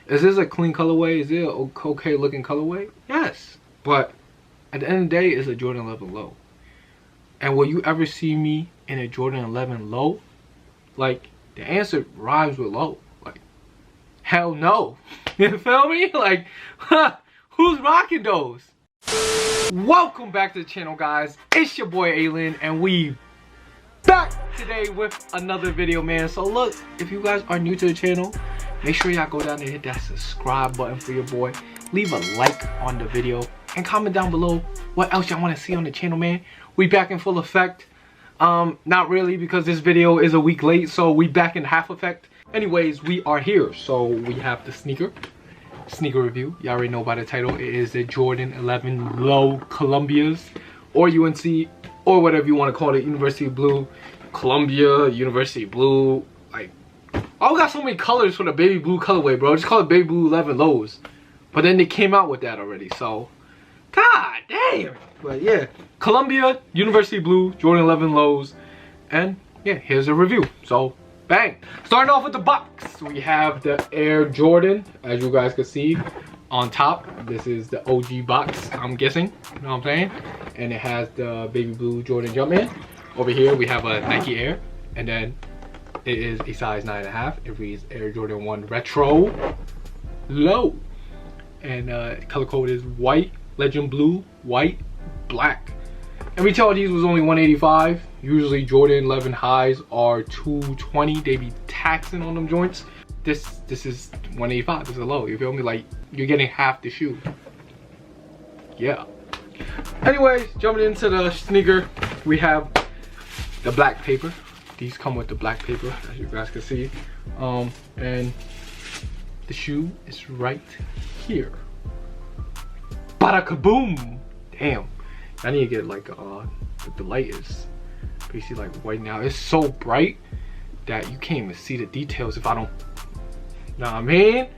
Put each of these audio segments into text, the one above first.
Is this a clean colorway? Is it an okay looking colorway? Yes. But at the end of the day, it's a Jordan 11 low. And will you ever see me in a Jordan 11 low? Like, the answer rhymes with low. Like, hell no. You feel me? Like, huh, who's rocking those? Welcome back to the channel, guys. It's your boy ALin, and we back today with another video, man. So look, if you guys are new to the channel, make sure y'all go down and hit that subscribe button for your boy. Leave a like on the video and comment down below what else y'all want to see on the channel, man. We back in full effect. Not really, because this video is a week late, so we back in half effect. Anyways, we are here. So we have the sneaker review. You already know by the title. It is the Jordan 11 Low Columbias, or UNC, or whatever you want to call it. University Blue, Columbia, University Blue. Like, I got so many colors for the baby blue colorway, bro. Just call it baby blue 11 lows. But then they came out with that already, so god damn. But yeah, Columbia, University Blue, Jordan 11 lows, and yeah, here's a review. So bang. Starting off with the box, we have the Air Jordan, as you guys can see on top. This is the OG box, I'm guessing, you know what I'm saying? And it has the baby blue Jordan Jumpman. Over here we have a Nike Air, and then it is a size 9.5. It reads Air Jordan 1 Retro Low, and color code is white, legend blue, white, black. And retail of these was only $185. Usually Jordan 11 highs are $220. They be taxing on them joints. This is $185. This is a low. You feel me? Like, you're getting half the shoe. Yeah. Anyways, jumping into the sneaker, we have the black paper. These come with the black paper, as you guys can see. And the shoe is right here. Bada kaboom! Damn. I need to get like the light is basically like white now. It's so bright that you can't even see the details if I don't, know what I mean?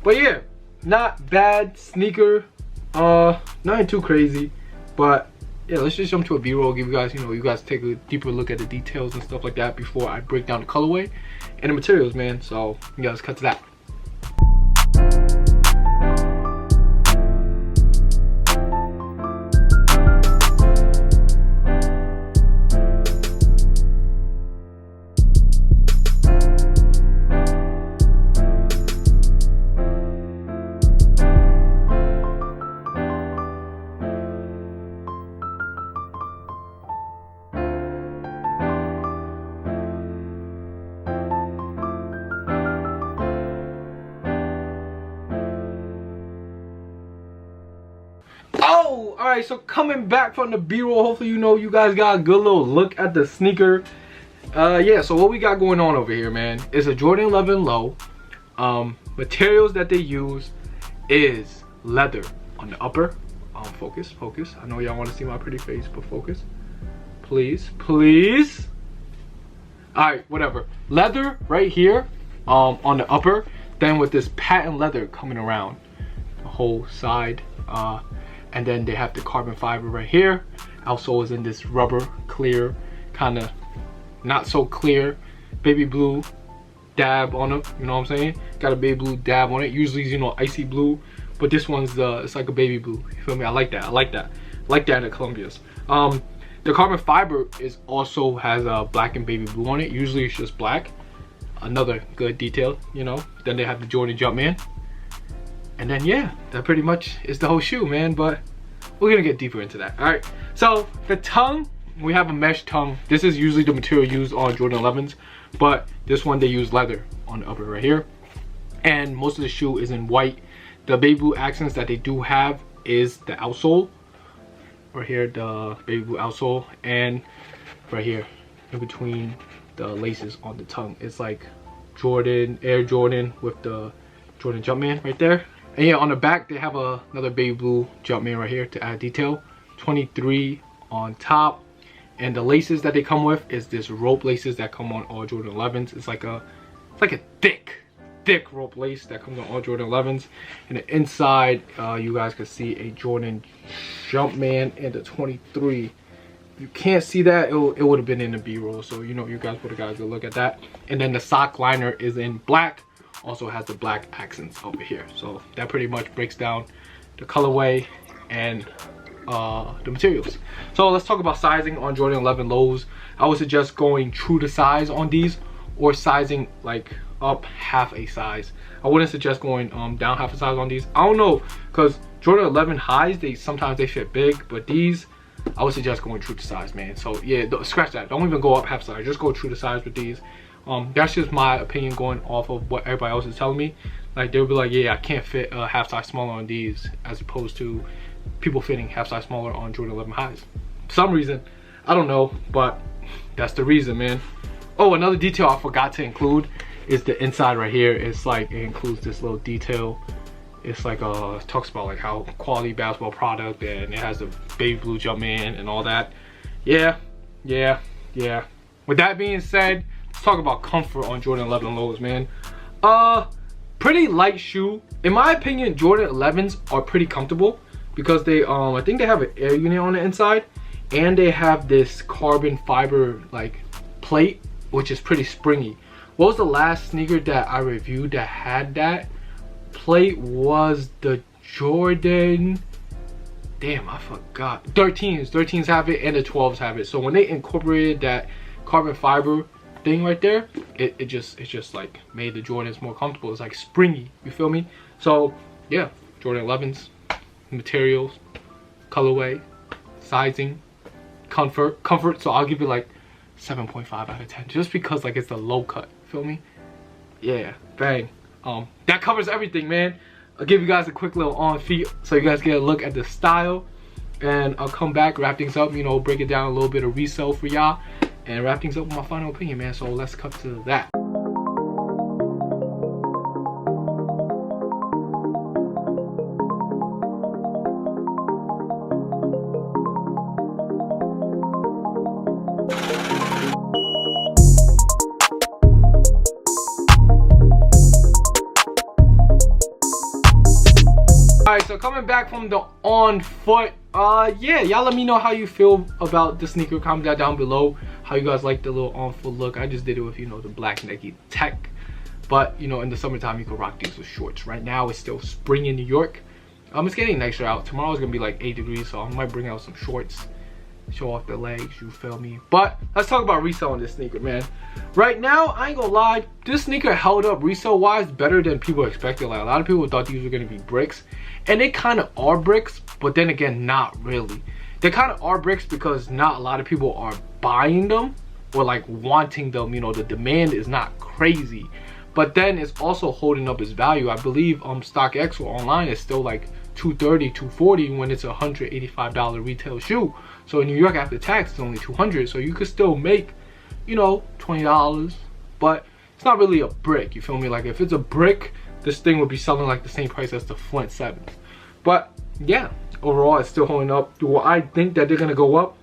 But yeah, not bad sneaker. Nothing too crazy. But yeah, let's just jump to a B-roll, give you guys, you guys take a deeper look at the details and stuff like that before I break down the colorway and the materials, man. So you guys cut to that. Oh, alright, so coming back from the B-roll, hopefully you guys got a good little look at the sneaker. Yeah, so what we got going on over here, man, is a Jordan 11 low. Materials that they use is leather on the upper. Focus. I know y'all want to see my pretty face, but focus. Please. Alright, whatever. Leather right here, on the upper, then with this patent leather coming around the whole side. And then they have the carbon fiber right here. Outsole is in this rubber, clear, kind of not so clear, baby blue dab on it. You know what I'm saying? Got a baby blue dab on it. Usually, icy blue, but this one's it's like a baby blue. You feel me? I like that. I like that in the Columbias. The carbon fiber also has black and baby blue on it. Usually it's just black. Another good detail, Then they have the Jordan Jumpman. And then yeah, that pretty much is the whole shoe, man. But we're gonna get deeper into that. All right, so the tongue, we have a mesh tongue. This is usually the material used on Jordan 11s, but this one they use leather on the upper right here. And most of the shoe is in white. The baby blue accents that they do have is the outsole right here, the baby blue outsole, and right here in between the laces on the tongue, it's like Jordan, Air Jordan with the Jordan Jumpman right there. And yeah, on the back they have another baby blue Jumpman right here to add detail. 23 on top, and the laces that they come with is this rope laces that come on all Jordan 11s. It's like a thick rope lace that comes on all Jordan 11s. And the inside, you guys can see a Jordan Jumpman and the 23. You can't see that. It would have been in the B-roll, so you guys would have got a good look at that. And then the sock liner is in black also has the black accents over here. So that pretty much breaks down the colorway and the materials. So let's talk about sizing on Jordan 11 lows. I would suggest going true to size on these, or sizing like up half a size. I wouldn't suggest going down half a size on these. I don't know, because Jordan 11 highs, sometimes they fit big, but these I would suggest going true to size, man. So yeah, scratch that. Don't even go up half size. Just go true to size with these. That's just my opinion going off of what everybody else is telling me. Like they'll be like, yeah, I can't fit a half size smaller on these, as opposed to people fitting half size smaller on Jordan 11 highs. For some reason, I don't know, but that's the reason, man. Oh, another detail I forgot to include is the inside right here. It's like, it includes this little detail. It's like it talks about like how quality basketball product, and it has the baby blue Jumpman and all that. Yeah. With that being said, let's talk about comfort on Jordan 11 lows, man. Pretty light shoe. In my opinion, Jordan 11s are pretty comfortable because they I think they have an air unit on the inside, and they have this carbon fiber like plate, which is pretty springy. What was the last sneaker that I reviewed that had that plate? Was the Jordan, damn, I forgot. 13s have it, and the 12s have it. So when they incorporated that carbon fiber thing right there, it just like made the Jordans more comfortable. It's like springy, you feel me? So yeah, Jordan 11s, materials, colorway, sizing, comfort. So I'll give it like 7.5 out of 10, just because like it's a low cut, feel me? Yeah, bang. That covers everything, man. I'll give you guys a quick little on feet so you guys get a look at the style, and I'll come back, wrap things up, you know, break it down a little bit of resell for y'all, and wrap things up with my final opinion, man. So let's cut to that. Alright, so coming back from the on foot, yeah, y'all let me know how you feel about the sneaker. Comment that down below, how you guys like the little on foot look. I just did it with, you know, the black Nike Tech, but you know, in the summertime you can rock these with shorts. Right now it's still spring in New York. It's getting nicer out. Tomorrow's gonna be like 8 degrees, so I might bring out some shorts, show off the legs, you feel me? But let's talk about resale on this sneaker, man. Right now, I ain't gonna lie, this sneaker held up resale wise better than people expected. Like a lot of people thought these were gonna be bricks, and they kind of are bricks, but then again, not really. They kind of are bricks because not a lot of people are buying them or like wanting them. You know, the demand is not crazy, but then it's also holding up its value. I believe StockX or online is still like $230, $240 when it's a $185 retail shoe. So in New York, after tax, it's only $200. So you could still make, you know, $20, but it's not really a brick. You feel me? Like if it's a brick, this thing would be selling like the same price as the Flint 7s. But yeah, overall, it's still holding up. Do I think that they're gonna go up?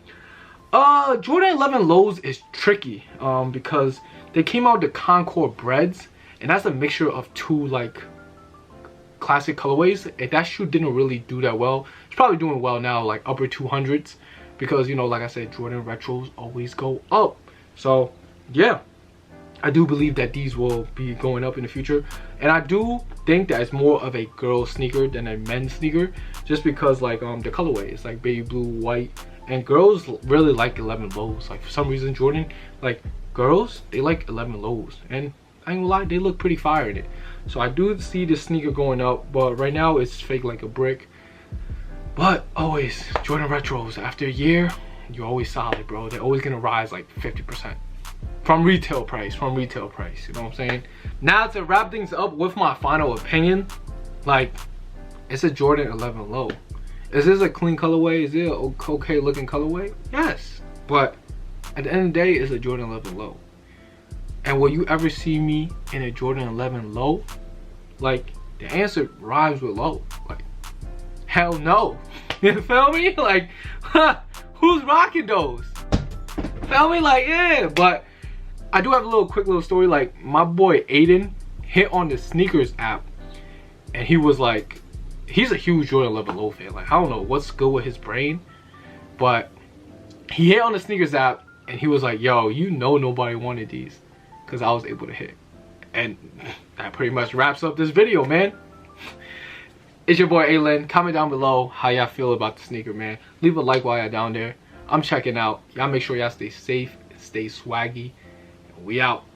Jordan 11 lows is tricky because they came out with the Concord breads, and that's a mixture of two like classic colorways. And that shoe didn't really do that well. It's probably doing well now, like upper 200s, because you know, like I said, Jordan retros always go up. So yeah, I do believe that these will be going up in the future, and I do think that it's more of a girl sneaker than a men's sneaker, just because like the colorway is like baby blue, white, and girls really like 11 lows. Like for some reason, Jordan, like girls, they like 11 lows, and I ain't gonna lie, they look pretty fire in it. So I do see this sneaker going up, but right now it's fake like a brick. But always, Jordan retros, after a year, you're always solid, bro. They're always gonna rise like 50%. From retail price, you know what I'm saying? Now to wrap things up with my final opinion, like, it's a Jordan 11 low. Is this a clean colorway? Is it an okay looking colorway? Yes, but at the end of the day, it's a Jordan 11 low. And will you ever see me in a Jordan 11 low? Like, the answer rhymes with low. Like, hell no. You feel me? Like, who's rocking those? Feel me? Like, yeah, but I do have a quick little story. Like, my boy ALin hit on the sneakers app, and he was like, he's a huge Jordan 11 low fan. Like, I don't know what's good with his brain, but he hit on the sneakers app, and he was like, yo, you know nobody wanted these, because I was able to hit. And that pretty much wraps up this video, man. It's your boy ALin. Comment down below how y'all feel about the sneaker, man. Leave a like while y'all down there. I'm checking out. Y'all make sure y'all stay safe, stay swaggy. We out.